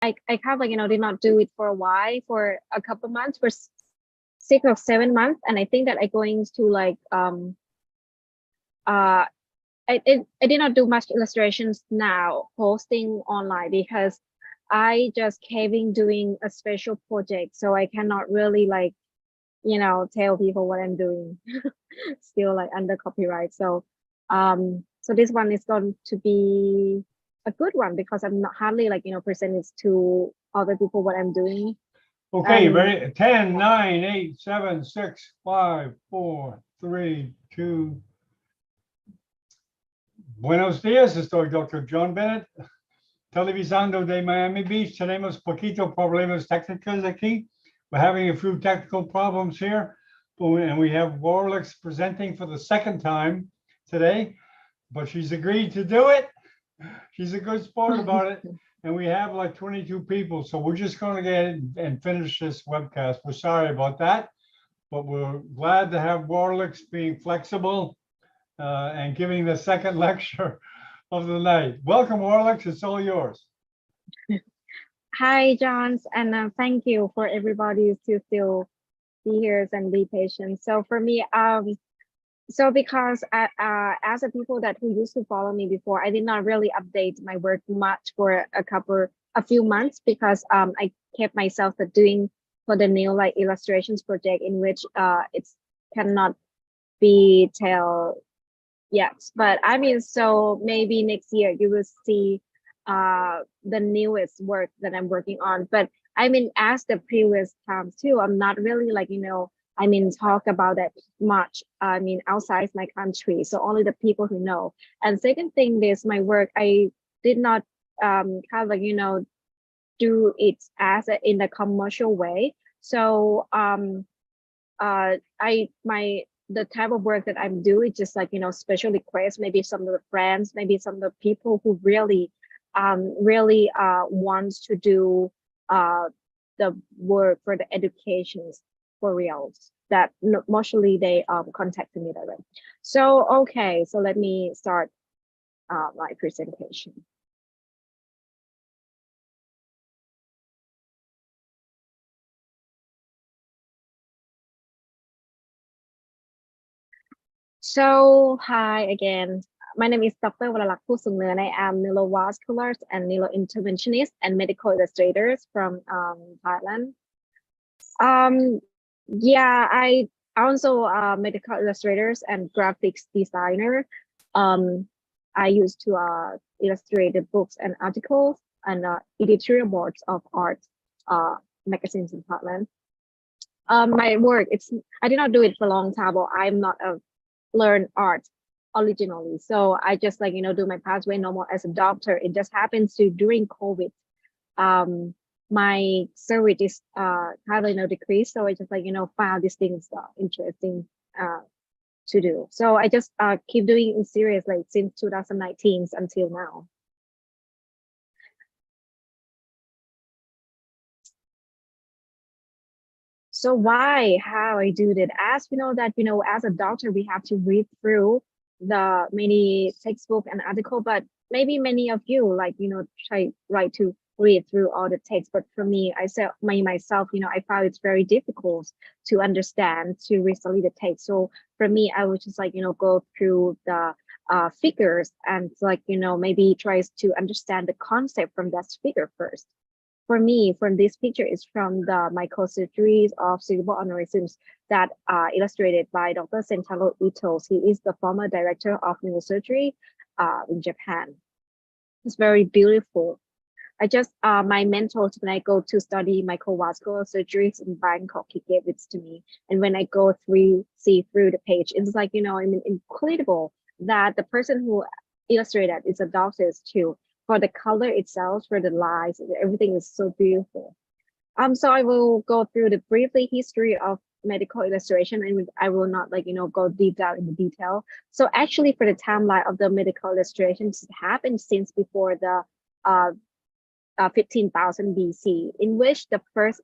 I kind of like, did not do it for a while, for a couple months, for 6 or 7 months. And I think that I going to like, I did not do much illustrations now posting online because I just came doing a special project. So I cannot really like, tell people what I'm doing. Still like under copyright. So this one is going to be a good one because I'm not hardly like, present it to other people what I'm doing. Okay, ready? 10, 9, 8, 7, 6, 5, 4, 3, 2. Buenos días, estoy Dr. John Bennett, televisando de Miami Beach. Tenemos poquito problemas técnicos aquí. We're having a few technical problems here, and we have Warlick's presenting for the second time today, but she's agreed to do it. She's a good sport about it. And we have like 22 people, so we're just going to get and finish this webcast. We're sorry about that, but we're glad to have Warlick's being flexible and giving the second lecture of the night. Welcome, Warlick's. It's all yours. Hi, Johns, and thank you for everybody to still be here and be patient. So for me, so because as a people that who used to follow me before, I did not really update my work much for a few months because I kept myself doing for the new like illustrations project in which it's cannot be tell yet. But I mean, so maybe next year you will see the newest work that I'm working on. But I mean, as the previous times too, I'm not really like, talk about that much, outside my country. So only the people who know. And second thing is my work, I did not do it as in the commercial way. So the type of work that I'm doing is just like, special requests, maybe some of the friends, maybe some of the people who really wants to do the work for the educations for reals, that mostly they contacted me that way. So okay, so let me start my presentation. So hi again. My name is Dr. Walalak Pusungner, and I am neurovascular and neurointerventionist and medical illustrator from Thailand. Yeah, I also medical illustrators and graphics designer. I used to illustrate the books and articles and editorial boards of art magazines in Thailand. My work, I did not do it for a long time, but I'm not a learn art originally. So I just like, do my pathway normal as a doctor. It just happens to during COVID, my service is kind of decreased. So I just like, found these things interesting to do. So I just keep doing in series like since 2019 until now. So how I do that? As we know that, as a doctor, we have to read through the many textbook and article, but maybe many of you like, try to read through all the text. But for me, myself, I found it's very difficult to understand, to read the text. So for me, I would just like, go through the figures and like, maybe tries to understand the concept from that figure first. For me, from this picture is from the microsurgeries of cerebral aneurysms that are illustrated by Dr. Sentaro Ito. He is the former director of Neurosurgery in Japan. It's very beautiful. I just, my mentor, when I go to study microvascular surgeries in Bangkok, he gave it to me. And when I see through the page, it's like, incredible that the person who illustrated is a doctor too. For the color itself, for the lines, everything is so beautiful. So I will go through the briefly history of medical illustration, and I will not like, go deep down in the detail. So actually for the timeline of the medical illustrations, it happened since before the 15,000 BC, in which the first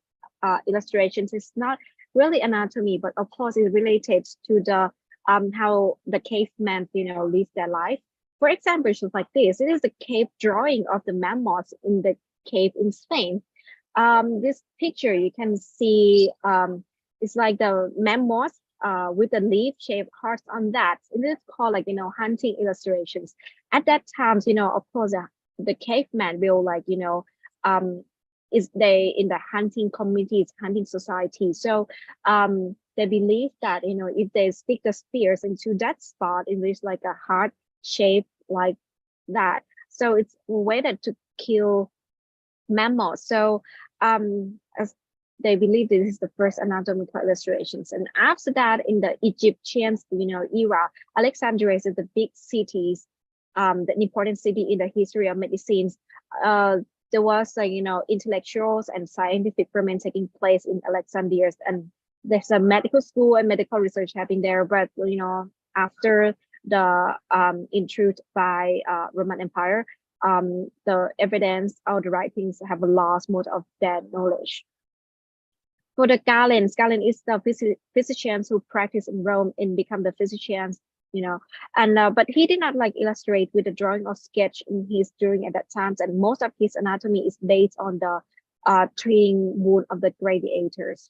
illustrations is not really anatomy, but of course it's related to the how the cavemen, live their life. For example, just like this, it is a cave drawing of the mammoths in the cave in Spain. This picture you can see it's like the mammoth with the leaf-shaped hearts on that. It is called like hunting illustrations. At that time, of course, the caveman will like is they in the hunting communities, hunting society. So they believe that if they stick the spears into that spot, it is like a heart shape like that. So it's a way that to kill mammals. So as they believe this is the first anatomical illustrations. And after that, in the Egyptian era, Alexandria is the big cities, the important city in the history of medicine. There was intellectuals and scientific ferment taking place in Alexandria, and there's a medical school and medical research happening there. But after the intrude by Roman Empire, the evidence or the writings have lost most of their knowledge. For the Galen is the physicians who practice in Rome and become the physicians, and but he did not like illustrate with the drawing or sketch in his during at that time, and most of his anatomy is based on the treating wound of the gladiators.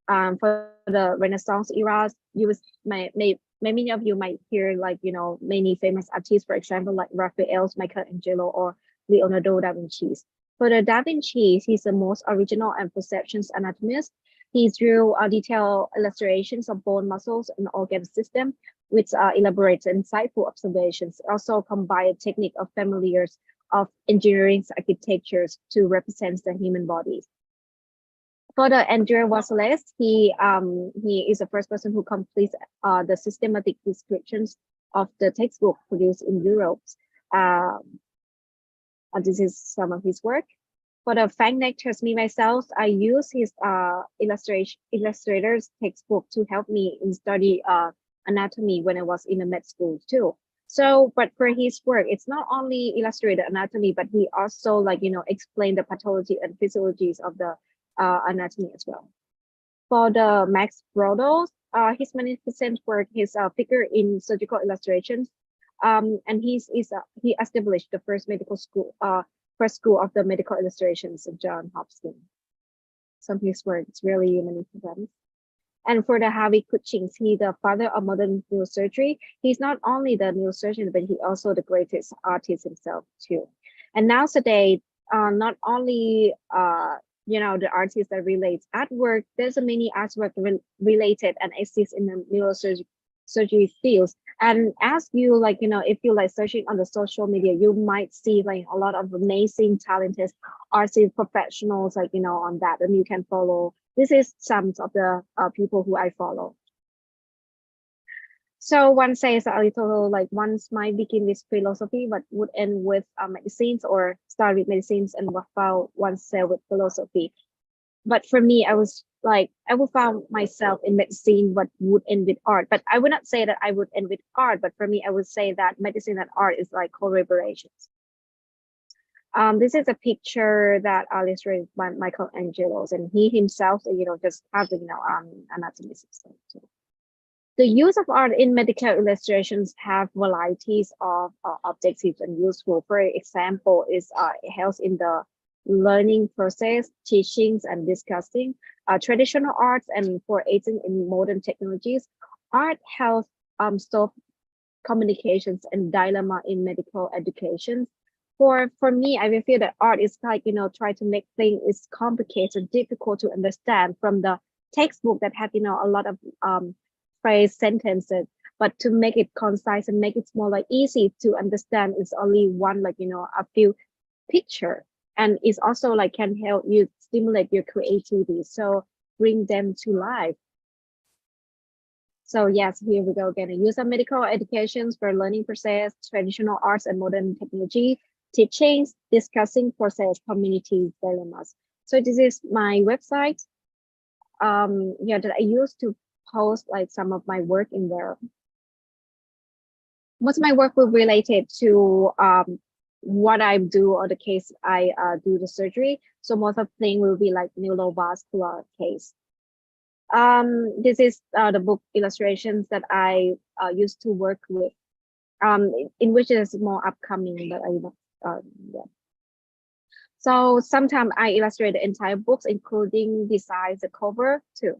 For the Renaissance era, you many of you might hear like many famous artists, for example, like Raphael, Michelangelo, or Leonardo da Vinci. For the Da Vinci, he's the most original and perceptions anatomist. He drew detailed illustrations of bone muscles and organ system, which elaborate insightful observations. Also combine a technique of familiars of engineering architectures to represent the human body. For the Andrea Wasseles, he is the first person who completes the systematic descriptions of the textbook produced in Europe. This is some of his work. For the Frank Nectar's me myself, I use his illustrator's textbook to help me in study anatomy when I was in the med school too. So, but for his work, it's not only illustrated anatomy, but he also explain the pathology and physiologies of the anatomy as well. For the Max Brodos, his magnificent work, his figure in surgical illustrations, and he established the first medical school, first school of the medical illustrations of John Hopkins. Some of his work is really magnificent. And for the Harvey Cushing, he's the father of modern neurosurgery. He's not only the neurosurgeon, but he also the greatest artist himself too. And nowadays, not only the artists that relates artwork, there's a many artwork related and exist in the neurosurgery fields. And as you if you searching on the social media, you might see a lot of amazing talented artists professionals on that, and you can follow. This is some of the people who I follow. So one says a little once might begin with philosophy, but would end with medicines, or start with medicines and one say with philosophy. But for me, I was I would found myself in medicine, but would end with art. But I would not say that I would end with art, but for me, I would say that medicine and art is like collaborations. This is a picture that illustrated by Michelangelo, and he himself, just has anatomy system too. The use of art in medical illustrations have varieties of objectives and useful. For example, is it helps in the learning process, teachings, and discussing traditional arts, and for aiding in modern technologies. Art helps solve communications and dilemma in medical education. For me, I will feel that art is try to make things is complicated, difficult to understand from the textbook that have a lot of phrase sentences, but to make it concise and make it more easy to understand is only one a few picture, and it's also can help you stimulate your creativity, so bring them to life. So yes, here we go again. Use of medical educations for learning process, traditional arts and modern technology, teachings, discussing process, community dilemmas. So this is my website that I used to post some of my work in there. Most of my work will related to what I do or the case I do the surgery. So most of the thing will be neurovascular case. This is the book illustrations that I used to work with, in which is more upcoming, but yeah. So sometimes I illustrate the entire books, including design the cover too.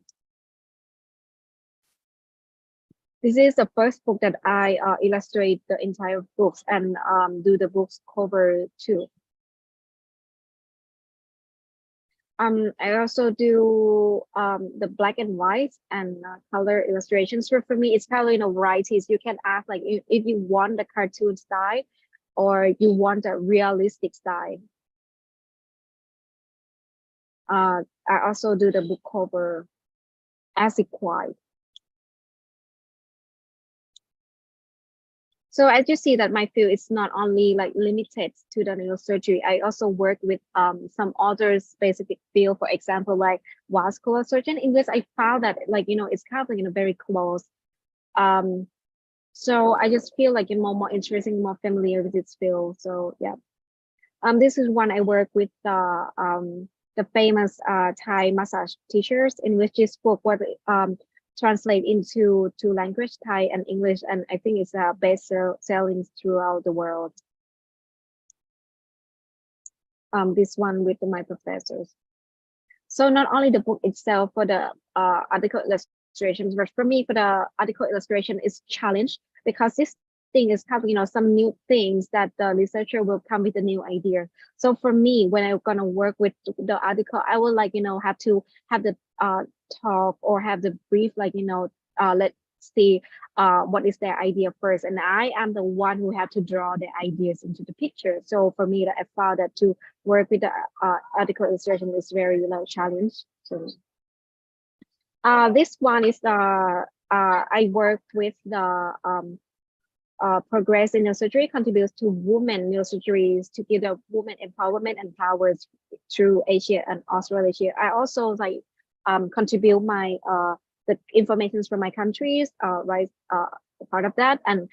This is the first book that I illustrate the entire books and do the book's cover too. I also do the black and white and color illustrations. So for me, it's kind of varieties. You can ask like if you want the cartoon style or you want a realistic style. I also do the book cover as required. So as you see that my field is not only like limited to the neurosurgery, I also work with some other specific field, for example, like vascular surgeon, in which I found that like, it's kind of like, very close. So I just feel like more interesting, more familiar with this field. So yeah. This is one I work with the famous Thai massage teachers, in which this book was translate into two language, Thai and English, and I think it's best selling throughout the world. This one with my professors. So not only the book itself for the article illustrations, but for me, for the article illustration is challenge because this thing is having some new things that the researcher will come with a new idea. So for me, when I'm gonna work with the article, I will like have to have the talk or have the brief like let's see what is their idea first, and I am the one who have to draw the ideas into the picture. So for me, I found that to work with the article illustration is very challenge. So this one is the I work with the progress in neurosurgery contributes to women neurosurgeries to give the women empowerment and powers through Asia and Australasia. I also like contribute my the information from my countries, right? Part of that and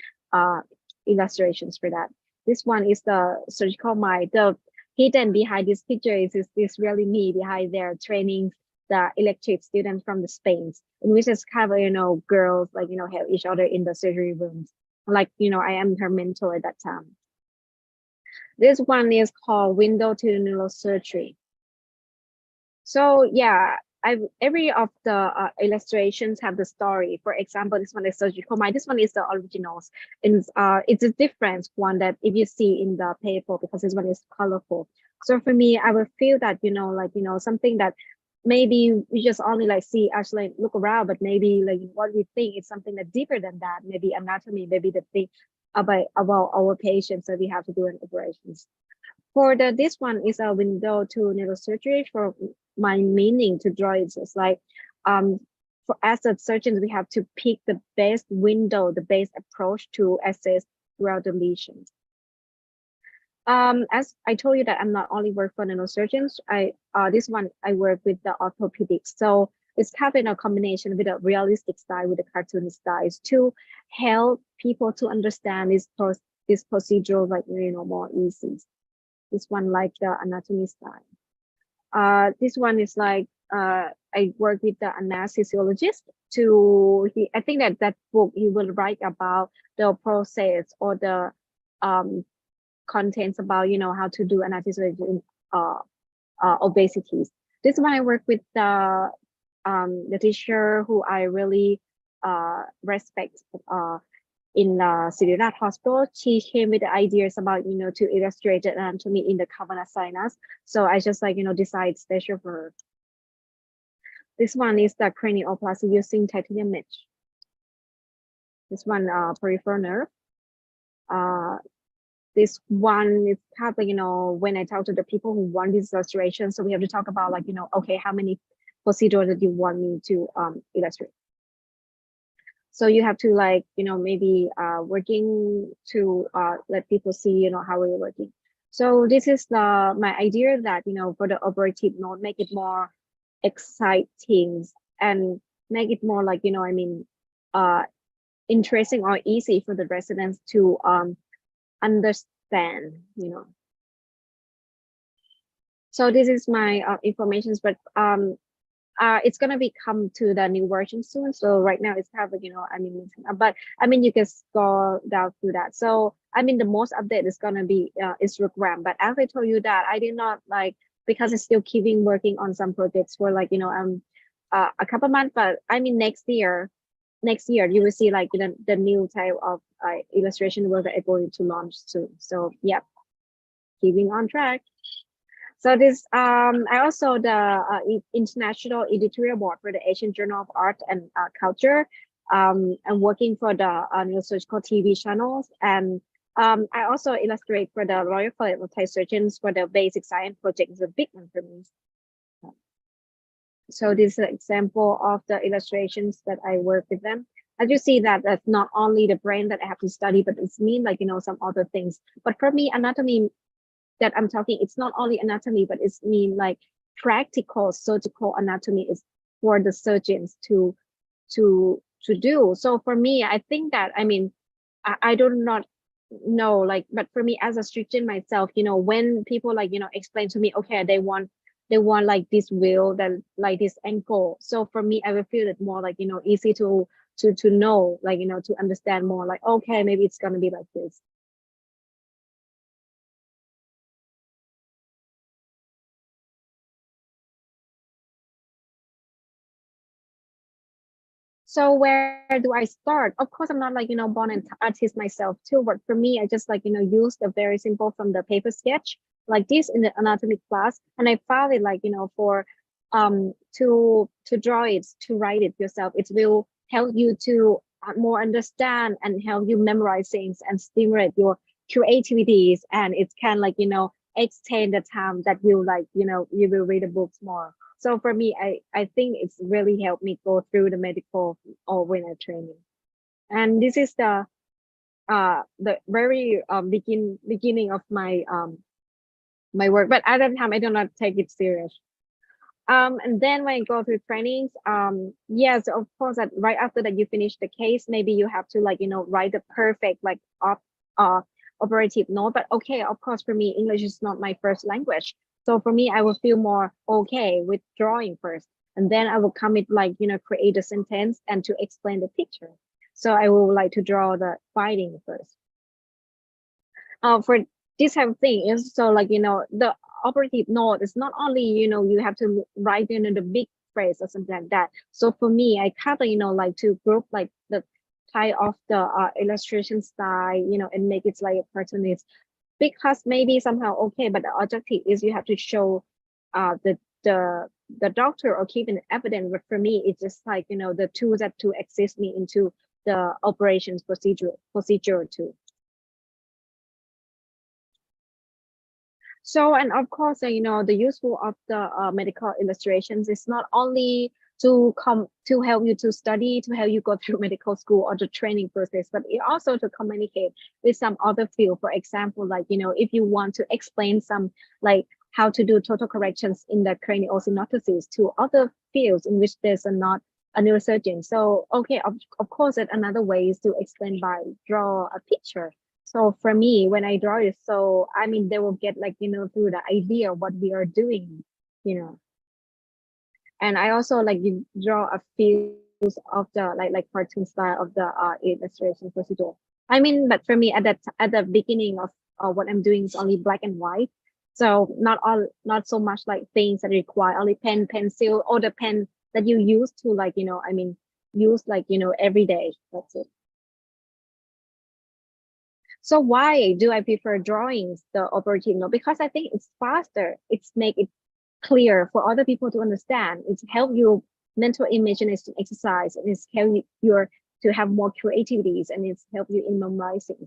illustrations for that. This one is the surgical mind. The hidden behind this picture is this really me behind there training the electric students from the Spain, in which is kind of girls like help each other in the surgery rooms. Like I am her mentor at that time. This one is called Window to Neurosurgery. So yeah, every of the illustrations have the story. For example, this one is surgical mind. This one is the originals. And it's a different one that if you see in the paper because this one is colorful. So for me, I will feel that something that maybe we just only like see actually look around, but maybe like what we think is something that deeper than that. Maybe anatomy, maybe the thing about our patients that we have to do in operations. For this one is a window to neurosurgery. For my meaning to draw it is like for as a surgeon we have to pick the best window, the best approach to assess throughout the lesions. As I told you that I'm not only work for neurosurgeons, this one I work with the orthopedics. So it's having a combination with a realistic style with the cartoon styles to help people to understand this procedure like more easy. This one like the anatomy style. This one is like I work with the anesthesiologist I think that book he will write about the process or the contents about how to do anesthesia in obesities. This one I work with the teacher who I really respect in Siriraj Hospital. She came with the ideas about to illustrate the anatomy in the cavernous sinus. So I just like decide special for her. This one is the cranioplasty using titanium mesh. This one peripheral nerve. This one is kind of when I talk to the people who want this illustration, so we have to talk about like okay, how many procedures that you want me to illustrate. So you have to like maybe working to let people see how we're working. So this is my idea that for the operative note, make it more exciting and make it more like interesting or easy for the residents to understand. So this is my information, but it's gonna be come to the new version soon. So right now it's kind of like, but I mean, you can scroll down through that. So I mean, the most update is gonna be Instagram. But as I told you that I did not like, because it's still keeping working on some projects for like, a couple months. But I mean, next year you will see like the new type of illustration work that I'm going to launch soon. So yeah, keeping on track. So this, I also the International Editorial Board for the Asian Journal of Art and Culture. I'm working for the neurosurgical TV channels, and I also illustrate for the Royal College of Thai Surgeons for the basic science project. Is a big one for me. So this is an example of the illustrations that I work with them. As you see that that's not only the brain that I have to study, but it's mean like, some other things. But for me, anatomy that I'm talking, it's not only anatomy, but it's mean like practical surgical anatomy is for the surgeons to do. So for me, I think that, I mean, I do not know, like, but for me as a surgeon myself, when people like, explain to me, okay, they want like this wheel, that like this ankle. So for me, I will feel it more like, easy to know, like, to understand more, like, okay, maybe it's gonna be like this. So where do I start? Of course, I'm not like, born an artist myself too, but for me, I just like, use the very simple from the paper sketch like this in the anatomy class. And I found it like, for to draw it, to write it yourself, it will help you to more understand and help you memorize things and stimulate your creativities. And it can like, extend the time that you like, you will read the books more. So for me, I think it's really helped me go through the medical or winter training. And this is the very beginning of my my work. But at that time I do not take it serious. And then when I go through trainings, yes, of course, that right after that you finish the case, maybe you have to like, write the perfect like operative note. But okay, of course, for me, English is not my first language. So for me, I will feel more okay with drawing first. And then I will come with like, create a sentence and to explain the picture. So I will like to draw the finding first. For this type of thing is so like, the operative note is not only, you have to write the big phrase or something like that. So for me, I kind of, like to group like the type of the illustration style, and make it like a cartoonist, because maybe somehow okay, but the objective is you have to show the doctor or keeping evidence. But for me, it's just like, the tools that to assist me into the operations procedure too. So, and of course, the useful of the medical illustrations is not only to come to help you to study, to help you go through medical school or the training process, but it also to communicate with some other field. For example, like, if you want to explain some like how to do total corrections in the craniosynostosis to other fields in which there's not a neurosurgeon. So, okay, of course, that another way is to explain by draw a picture. So for me, when I draw it, so I mean, they will get like, through the idea of what we are doing, And I also like you draw a few of the like cartoon style of the illustration procedure. I mean, but for me at the beginning of what I'm doing is only black and white. So not so much like things that require only pen, pencil, or the pen that you use to like, use like, every day. That's it. So why do I prefer drawings, the operative note? Because I think it's faster. It's make it clear for other people to understand. It's help you mental imagination exercise, and it's help you to have more creativities, and it's help you in memorizing.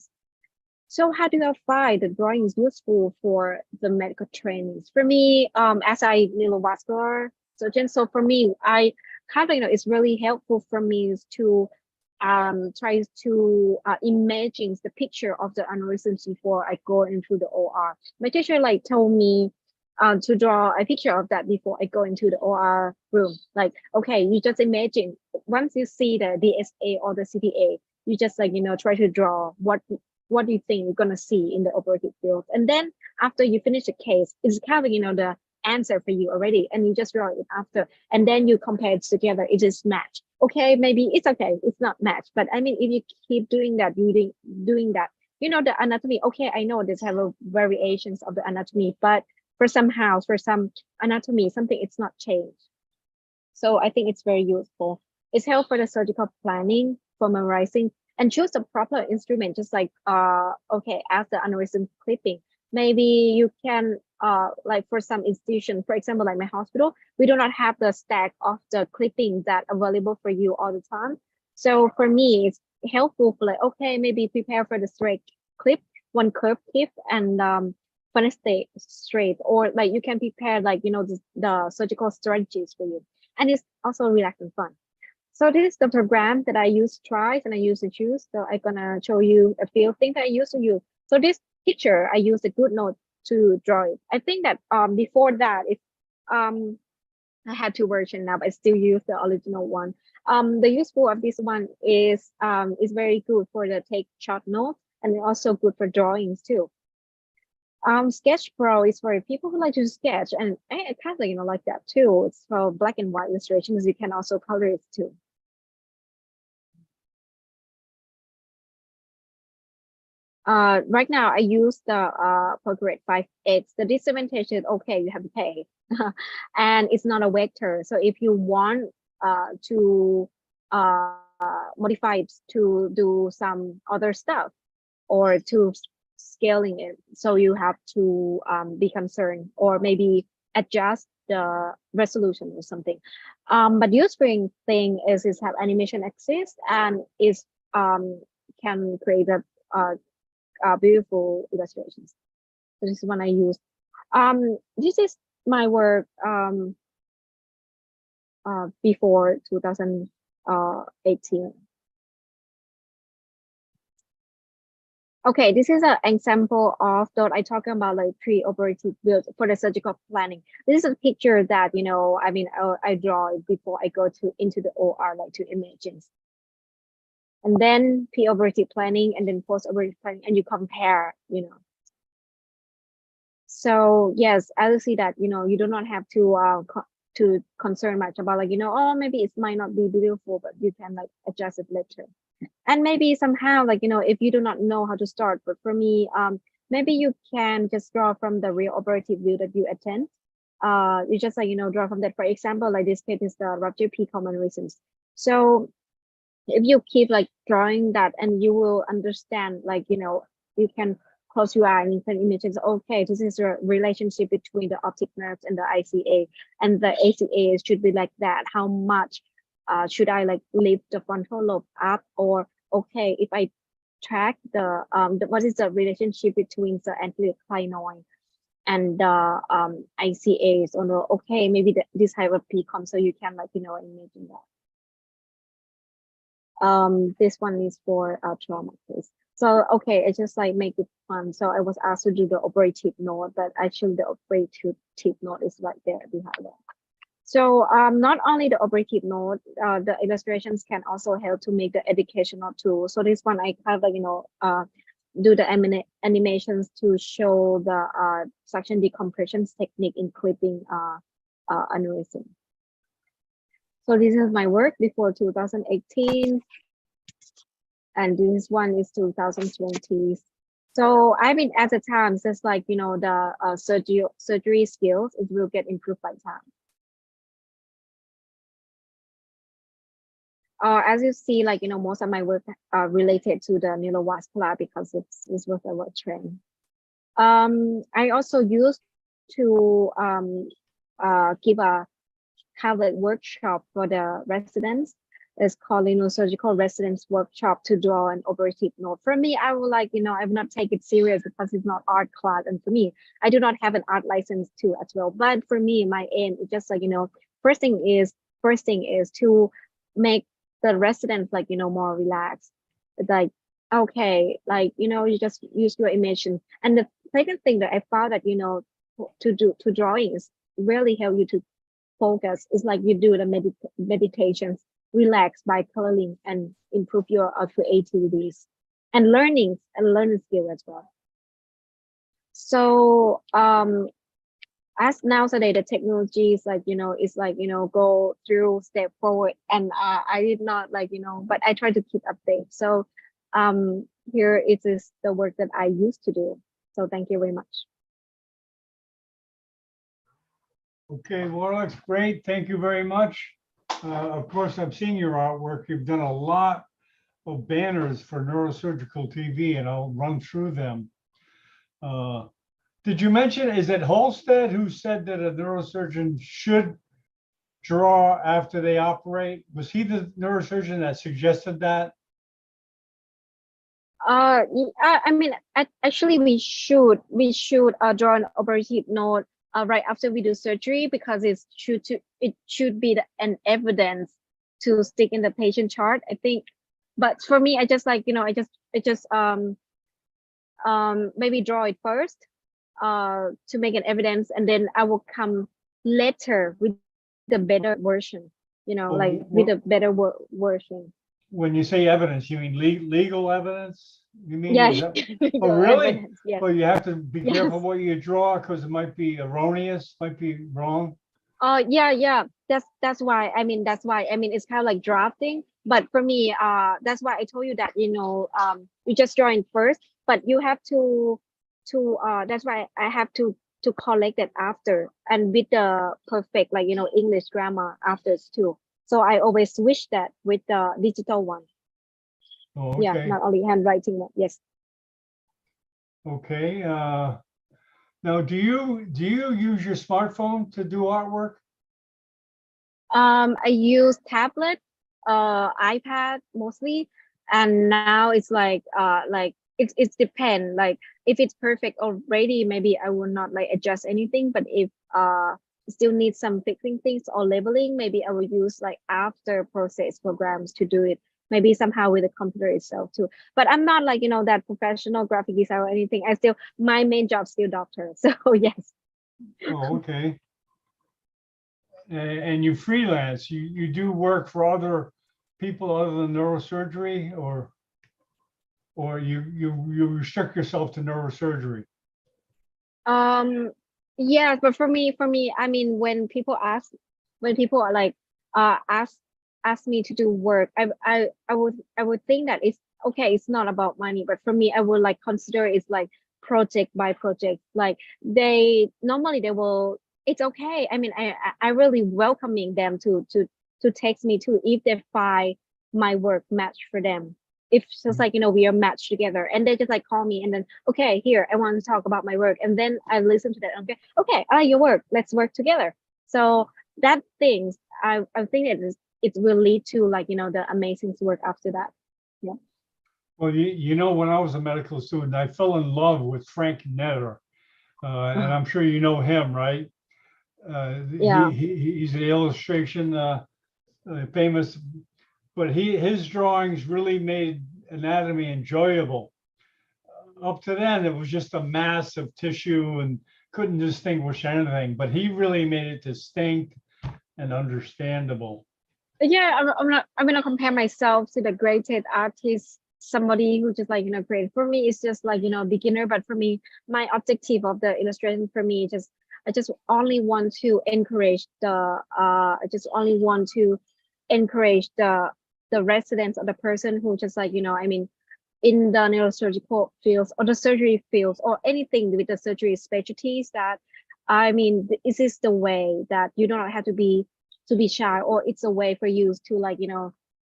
So how do I find the drawing is useful for the medical trainings? For me, as I neurovascular surgeon, so for me, I kind of, it's really helpful for me is to tries to imagine the picture of the aneurysms before I go into the OR. My teacher like told me to draw a picture of that before I go into the OR room. Like, okay, you just imagine once you see the DSA or the CTA, you just like, try to draw what do you think you're gonna see in the operative field. And then after you finish the case, it's kind of, the answer for you already, and you just draw it after, and then you compare it together, it is match. Okay, maybe it's okay, it's not match, but I mean, if you keep doing that, doing that, you know, the anatomy, okay, I know there's have variations of the anatomy, but for some anatomy, something it's not changed. So I think it's very useful. It's helpful for the surgical planning, for memorizing, and choose the proper instrument. Just like okay, as the aneurysm clipping, maybe you can like for some institution, for example, like my hospital, we do not have the stack of the clipping that available for you all the time. So for me, it's helpful for like, okay, maybe prepare for the straight clip, one curve clip, and for the stay straight, or like you can prepare like, you know, the surgical strategies for you, and it's also relaxing fun. So this is the program that I use twice and I use to choose. So I'm gonna show you a few things that I used to use. So this picture, I use a good note to draw it. I think that before that, if I had two versions now, but I still use the original one. The useful of this one is very good for the take short notes, and also good for drawings too. Sketch Pro is for people who like to sketch, and I kind of, you know, like that too. It's for black and white illustrations. You can also color it too. Right now I use the Procreate 5X. The disadvantage is, okay, you have to pay, and it's not a vector. So if you want to modify it to do some other stuff, or to scaling it, so you have to be concerned, or maybe adjust the resolution or something. But useful thing is have animation exists, and is can create beautiful illustrations. So this is one I use. This is my work before 2018. Okay, this is an example of that I talking about, like pre-operative build for the surgical planning. This is a picture that, you know, I mean, I draw it before I go into the OR, like to images. And then pre-operative planning, and then post-operative planning, and you compare, you know. So yes, I will see that, you know, you do not have to concern much about, like, you know, oh, maybe it might not be beautiful, but you can like adjust it later. And maybe somehow, like, you know, if you do not know how to start, but for me, maybe you can just draw from the real operative view that you attend. You just, like, you know, draw from that. For example, like this case is the rupture P common reasons. So if you keep like drawing that, and you will understand, like, you know, you can close your eye and you can imagine, okay, this is a relationship between the optic nerves and the ICA, and the ACA should be like that. How much should I like lift the frontal lobe up, or okay, if I track the what is the relationship between the anterior clinoid and the ICAs, or no, okay, maybe this have a PCOM, so you can, like, you know, imagine that. This one is for trauma case. So okay, I just like make it fun. So I was asked to do the operative note, but actually the operative note is right there behind that. So not only the operative note, the illustrations can also help to make the educational tool. So this one I kind of, you know, do the animations to show the suction decompression technique in clipping aneurysm. So this is my work before 2018, and this one is 2020. So I mean, at the time, just like, you know, the surgery skills, it will get improved by time. As you see, like, you know, most of my work are related to the neurovascular, because it's with our trend. I also used to give a Harvard workshop for the residents. It's called Neurosurgical Residence Workshop to draw an operative note. For me, I would like, you know, I would not take it serious because it's not art class. And for me, I do not have an art license too as well. But for me, my aim is just like, you know, first thing is to make the residents, like, you know, more relaxed. It's like, okay, like, you know, you just use your imagination. And the second thing that I found that, you know, to drawings really help you to focus. Is like you do the meditations, relax by coloring, and improve your creativities and learning skill as well. So as nowadays the technology is like, it's like, go through step forward, and I did not like, but I try to keep update. So here it is the work that I used to do. So thank you very much. Okay, well, that's great. Thank you very much. Of course, I've seen your artwork. You've done a lot of banners for neurosurgical TV, and I'll run through them. Did you mention, is it Holstead who said that a neurosurgeon should draw after they operate? Was he the neurosurgeon that suggested that? I mean, actually, we should draw an operative note right after we do surgery, because it should be an evidence to stick in the patient chart, I think. But for me, I just like, I just maybe draw it first to make an evidence, and then I will come later with the better version, like with a better version. When you say evidence, you mean legal evidence? You mean, Yeah, is that, oh, legal really? evidence, yes. Well, you have to be Yes. careful what you draw because it might be erroneous, might be wrong. Yeah. That's why. I mean, it's kind of like drafting. But for me, that's why I told you that, you just join first, but you have to that's why I have to collect it after, and with the perfect, like, English grammar after too. So I always switch that with the digital one. Oh, Yeah, okay, not only handwriting one. Yes. okay. Now, do you use your smartphone to do artwork? I use tablet, iPad mostly, and now it's like it's depend. Like if it's perfect already, maybe I will not like adjust anything. But if still need some fixing things or labeling, maybe I will use like after process programs to do it. Maybe somehow with the computer itself too. But I'm not like, that professional graphic designer or anything. My main job still doctor. So yes. Oh, okay. And you freelance, you do work for other people other than neurosurgery, or you restrict yourself to neurosurgery? Um, yeah, but for me, I mean, when people are like, ask me to do work, I would think that it's okay. It's not about money, but for me, I would like consider it's like project by project. Like they will. It's okay. I mean, I really welcoming them to text me too if they find my work match for them. If it's just like, we are matched together, and they just like call me, and then, okay, here, I want to talk about my work, and then I listen to that. Okay, I like your work, let's work together. So that things, I think it will lead to, like, the amazing work after that. Yeah. Well, when I was a medical student, I fell in love with Frank Netter, and I'm sure you know him, right? Yeah. He's an illustration famous, but his drawings really made anatomy enjoyable. Up to then, it was just a mass of tissue and couldn't distinguish anything, but he really made it distinct and understandable. Yeah, I'm gonna compare myself to the greatest artist, somebody who just like, great. For me, it's just like, beginner. But for me, my objective of the illustration, for me, I just only want to encourage I just only want to encourage the residents or the person who just like, I mean, in the neurosurgical fields or the surgery fields or anything with the surgery specialties, that I mean, this is the way that you don't have to be shy, or it's a way for you to like,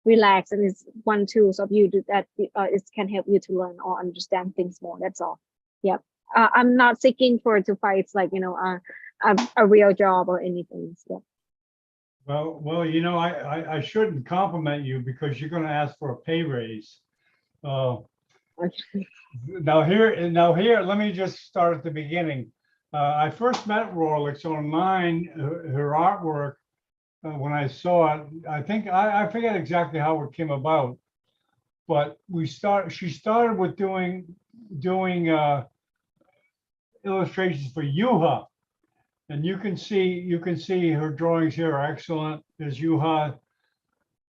relax, and it's one tools of you that it can help you to learn or understand things more. That's all. Yeah. I'm not seeking for to fight like, a real job or anything. So. Well, I shouldn't compliment you because you're going to ask for a pay raise. Now here, let me just start at the beginning. I first met Rolex online, her artwork, when I saw it. I think I forget exactly how it came about, but she started with doing illustrations for Yuha, and you can see her drawings here are excellent as Yuha,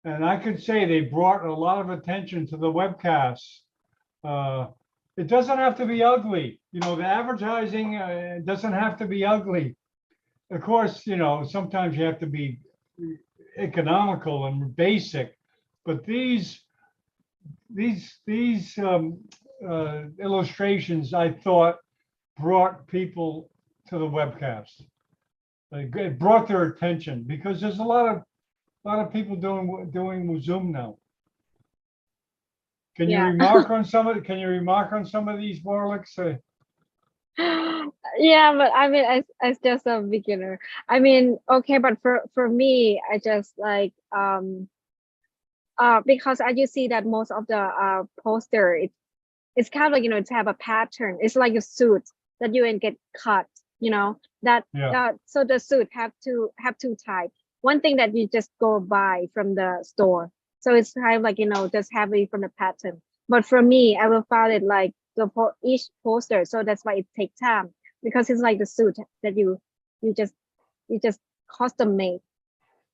and I could say they brought a lot of attention to the webcasts. It doesn't have to be ugly. The advertising doesn't have to be ugly. of course, you know, sometimes you have to be economical and basic, but these illustrations, I thought, brought people to the webcast. It brought their attention because there's a lot of people doing Zoom now. Can you Yeah. remark on some of can you remark on some of these, Warlicks? Yeah, but I mean, as just a beginner, I mean, okay, but for me, I just like because as you see that most of the poster, it's kind of like, to have a pattern. It's like a suit that you can get cut, that Yeah, so the suit have two types. One thing that you just go buy from the store. So it's kind of like, just have it from the pattern. But for me, I will find it like each poster. So that's why it takes time, because it's like the suit that you just you just custom made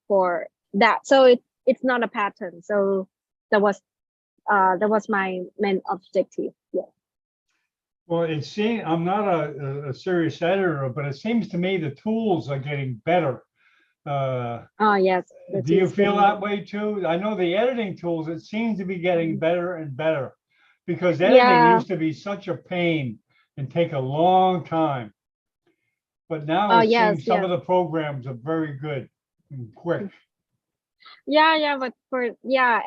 for that. So it's not a pattern. So that was that was my main objective. Yeah. well, it seems, I'm not a serious editor, but it seems to me the tools are getting better. Oh yes, the Do you tools feel getting that better. way too? I know the editing tools, it seems to be getting Mhm. better and better because editing Yeah. used to be such a pain and take a long time. But now Oh it yes, seems some yes. of the programs are very good and quick. Yeah, yeah, but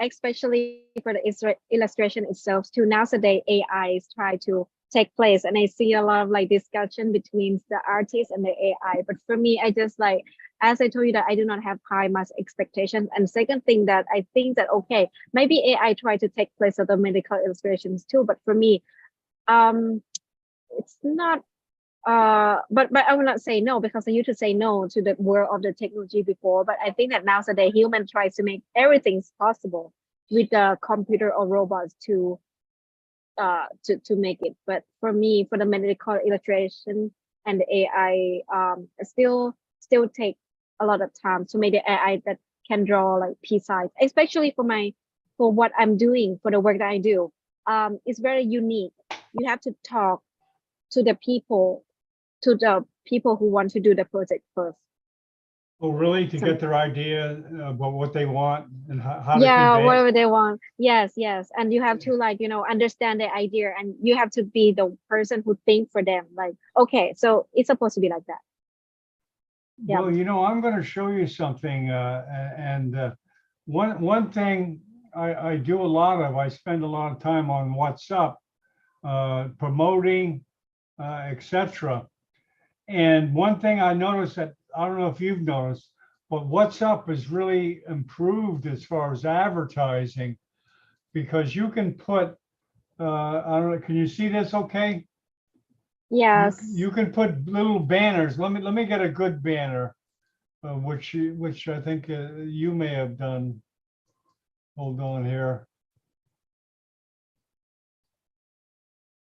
especially for the illustration itself too. Nowadays, AI is trying to take place, and I see a lot of like discussion between the artist and the AI. But for me, I just like, as I told you, that I do not have high much expectations. And second thing, that I think that okay, maybe AI try to take place of the medical illustrations too. But for me, um, it's not but I will not say no, because I used to say no to the world of the technology before. But I think that nowadays human tries to make everything possible with the computer or robots to make it. But for me, for the medical illustration and the AI, still take a lot of time to make the AI that can draw like precise, especially for what I'm doing, for the work that I do. It's very unique. You have to talk to the people to the people who want to do the project first. Oh, really? To Some get their idea about what they want and how to Yeah, convey it? whatever they want. Yes, yes. And you have to like, understand the idea, and you have to be the person who think for them. Like, okay, so it's supposed to be like that. Yeah. Well, you know, I'm going to show you something, and one thing I do a lot of, I spend a lot of time on WhatsApp, promoting, etc. And one thing I noticed that I don't know if you've noticed, but WhatsApp has really improved as far as advertising because you can put, I don't know, can you see this? Okay, you Yes. can put little banners. Let me get a good banner, which I think you may have done. Hold on here.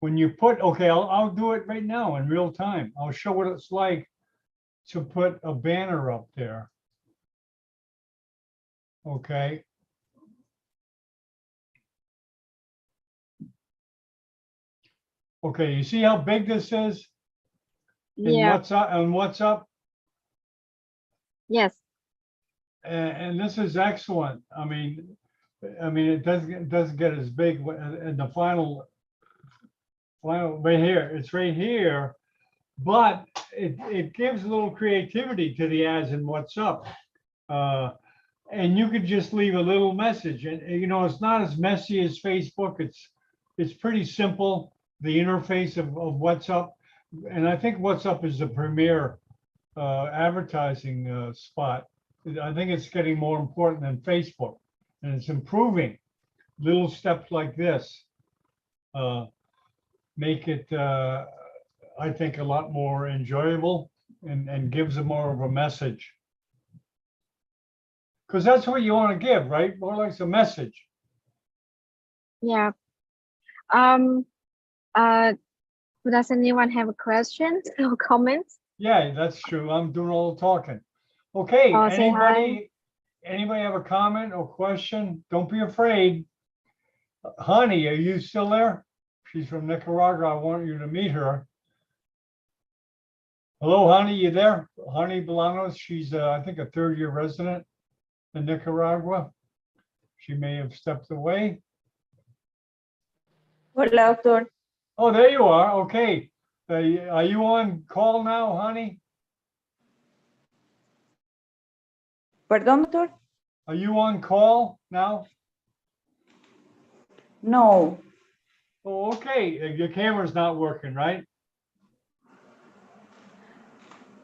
When you put, okay, I'll do it right now in real time. I'll show what it's like to put a banner up there. Okay. Okay, you see how big this is in Yeah. WhatsApp and WhatsApp? Yes. And this is excellent. I mean, it doesn't get as big in the final right here. It's right here, but it gives a little creativity to the ads in WhatsApp. Uh, and you could just leave a little message, and it's not as messy as Facebook. It's pretty simple, the interface of WhatsApp, and I think WhatsApp is the premier advertising spot. I think it's getting more important than Facebook, and it's improving. Little steps like this uh, make it, I think, a lot more enjoyable and gives a more of a message. Because that's what you want to give, right? More like a message. Yeah. Um. Uh. Does anyone have a question or comments? Yeah, that's true. I'm doing all the talking. Okay, Or say hi? anybody have a comment or question? Don't be afraid. Honey, are you still there? She's from Nicaragua. I want you to meet her. Hello, honey, you there? Honey Bolanos, she's, I think, a third-year resident in Nicaragua. She may have stepped away. Hola, doctor. Oh, there you are. Okay. Are you on call now, honey? Perdón, doctor. Are you on call now? No, Oh, okay. Your camera's not working, right?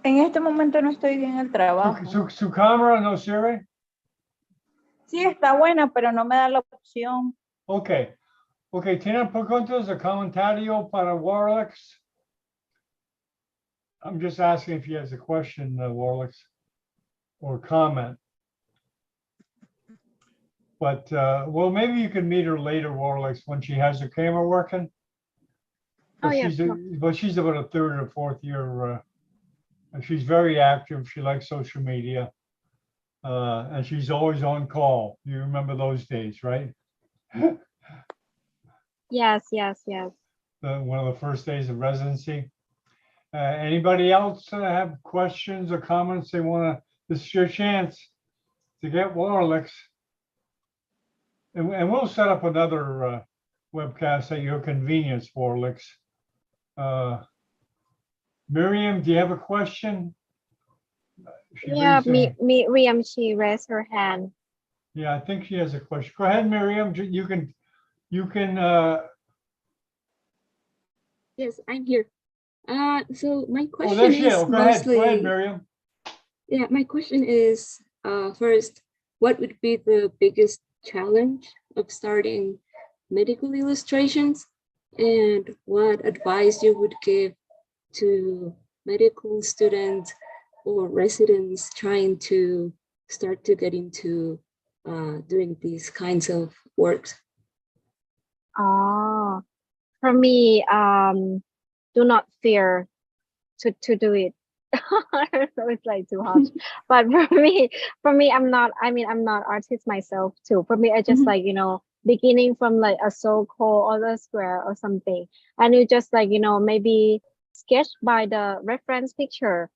en este momento no estoy en el trabajo. Su camera no sirve? Sí, está buena, pero no me da la opción. Okay. Okay, ¿tienen preguntas o comentario para Warlix? I'm just asking if he has a question, Warlix, or comment. But, well, maybe you can meet her later, Warlix, when she has her camera working. Oh, But yeah, she's, sure. but she's about a third or fourth year, and she's very active. She likes social media. And she's always on call. You remember those days, right? Yes, yes, yes. One of the first days of residency. Anybody else have questions or comments they want to, this is your chance to get Warlix. And we'll set up another webcast at your convenience, Warlix. Miriam, do you have a question? She Yeah, raised her- Miriam, she raised her hand. Yeah, I think she has a question. Go ahead, Miriam. You can, Yes, I'm here. So my oh, question there she is. is Go ahead, mostly, Miriam. yeah, my question is, first, what would be the biggest challenge of starting medical illustrations? And what advice you would give to medical students or residents trying to start to get into doing these kinds of works? Oh, for me, do not fear to do it. So it's like too hard. But for me, I'm not artist myself too. For me, I just Mhm. like, beginning from like a circle or a square or something. And you just like, maybe sketch by the reference picture.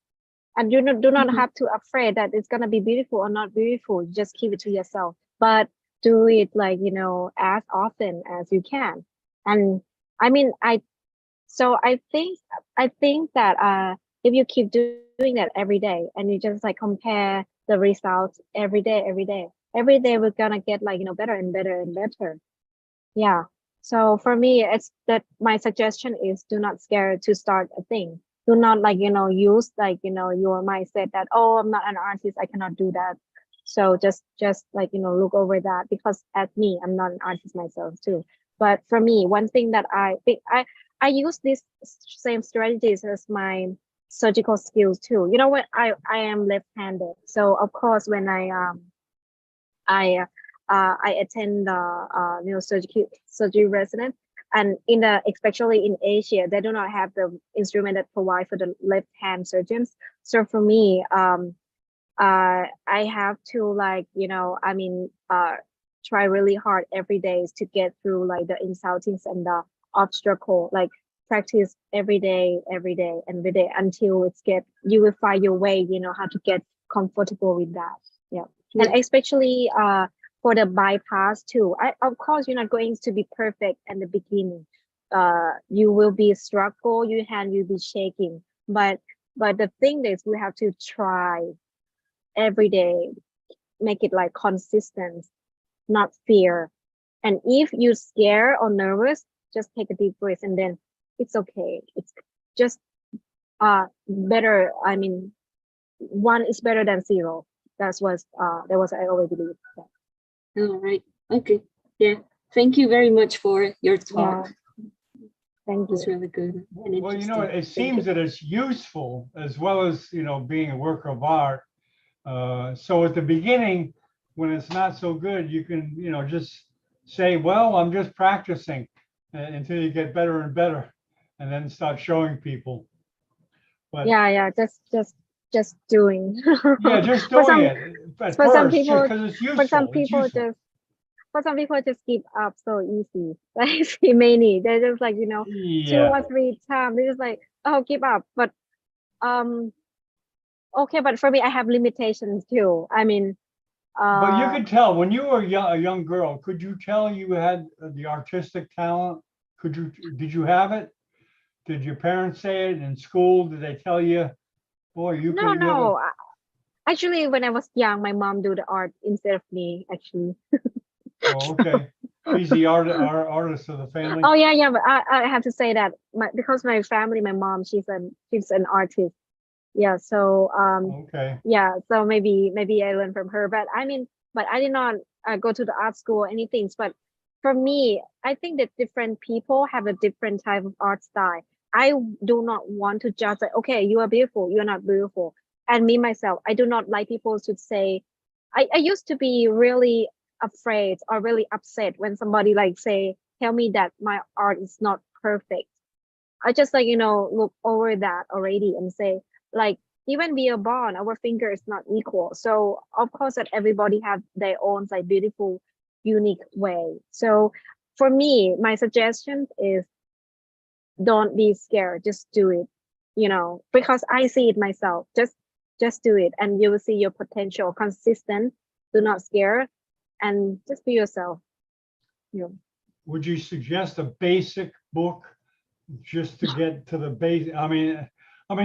And you do not Mhm. have to afraid that it's gonna be beautiful or not beautiful. Just keep it to yourself. But do it like, as often as you can. And I mean, I think that if you keep doing that every day and you just like compare the results every day, we're gonna get like, better and better and better. Yeah. So for me, it's that my suggestion is do not scare to start a thing. Do not like, use like, your mindset that, oh, I'm not an artist, I cannot do that. So just like, look over that because as me, I'm not an artist myself too. But for me, one thing that I think I use these same strategies as my surgical skills too. You know what? I am left-handed. So of course when I attend the surgery resident, and especially in Asia, they do not have the instrument that provide for the left hand surgeons. So for me, I have to like try really hard every day to get through like the insultings and the obstacle, like practice every day until you will find your way, how to get comfortable with that. Yeah. And Yeah. especially for the bypass too. Of course you're not going to be perfect at the beginning. You will be struggle, your hand will be shaking. But the thing is we have to try every day, make it like consistent, not fear. And if you're scared or nervous, just take a deep breath and then it's okay. It's just better. I mean, one is better than zero. That was I always believe. Yeah. All right. Okay. Yeah. Thank you very much for your talk. Thank It was you. really good. And Well, it interesting. Thank seems you. that it's useful as well as, being a work of art. So at the beginning, when it's not so good, you can, just say, well, I'm just practicing until you get better and better and then start showing people. But Yeah, just doing. yeah, just For doing some- it at for some first, just people- because it's useful. For some It's people useful. just give up so easy. Like see many, they're just like, two Yeah, or three times, they're just like, oh, give up. But Okay, but for me, I have limitations too. I mean, But you could tell when you were a young girl, could you tell you had the artistic talent? Did you have it? Did your parents say it in school? Did they tell you, boy, you no, could never? no. Actually, when I was young, my mom do the art instead of me, actually. Oh, okay. She's the artist of the family. Oh yeah, yeah. But I have to say that because my family, my mom, she's an artist. Yeah. So Okay. yeah. So maybe I learned from her. But I mean, but I did not go to the art school or anything. But for me, I think that different people have a different type of art style. I do not want to judge like, okay, you are beautiful, you are not beautiful. And me myself, I do not like people to say. I used to be really afraid or really upset when somebody like say tell me that my art is not perfect. I just like look over that already and say like even we are born our finger is not equal, so of course that everybody have their own like beautiful unique way. So for me my suggestion is don't be scared, just do it, because I see it myself. Just do it and you will see your potential. Consistent, do not scare, and just be yourself. Would you suggest a basic book just to get to the base? I mean,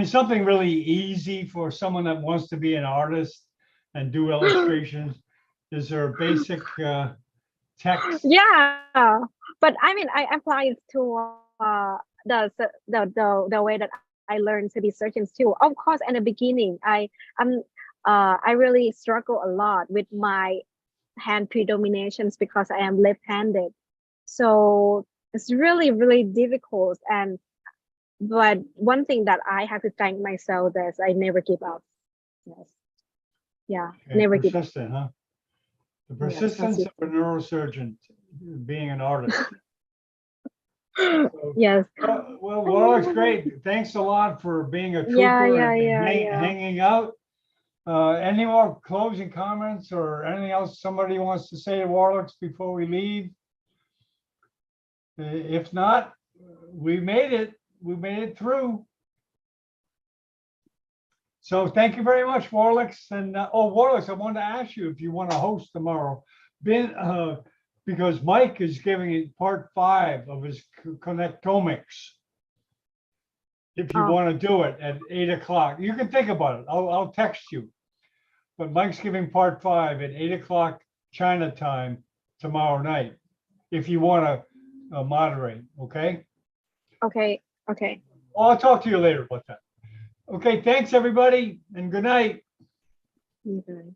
something really easy for someone that wants to be an artist and do illustrations. Is there a basic text? Yeah, but I mean I apply it to the way that I learned to be surgeons too. Of course in the beginning I really struggle a lot with my hand predominations because I am left-handed, so it's really difficult. And but one thing that I have to thank myself is I never give up. Yes. Yeah, Okay, never give up. persistent, huh? The Yes, persistence of a neurosurgeon being an artist. So, yes. well, it's great. Thanks a lot for being a Yeah, trooper yeah, and yeah, yeah. hanging out. Any more closing comments or anything else somebody wants to say to Warlocks before we leave? If not, we made it. We made it through. So thank you very much, Warlocks. And Warlocks, I wanted to ask you if you want to host tomorrow. Because Mike is giving it part 5 of his connectomics. If you Oh. want to do it at 8 o'clock, you can think about it. I'll text you. But Mike's giving part 5 at 8 o'clock China time tomorrow night. If you want to moderate, okay? Okay. Well, I'll talk to you later about that. Okay, thanks everybody, and good night. Okay.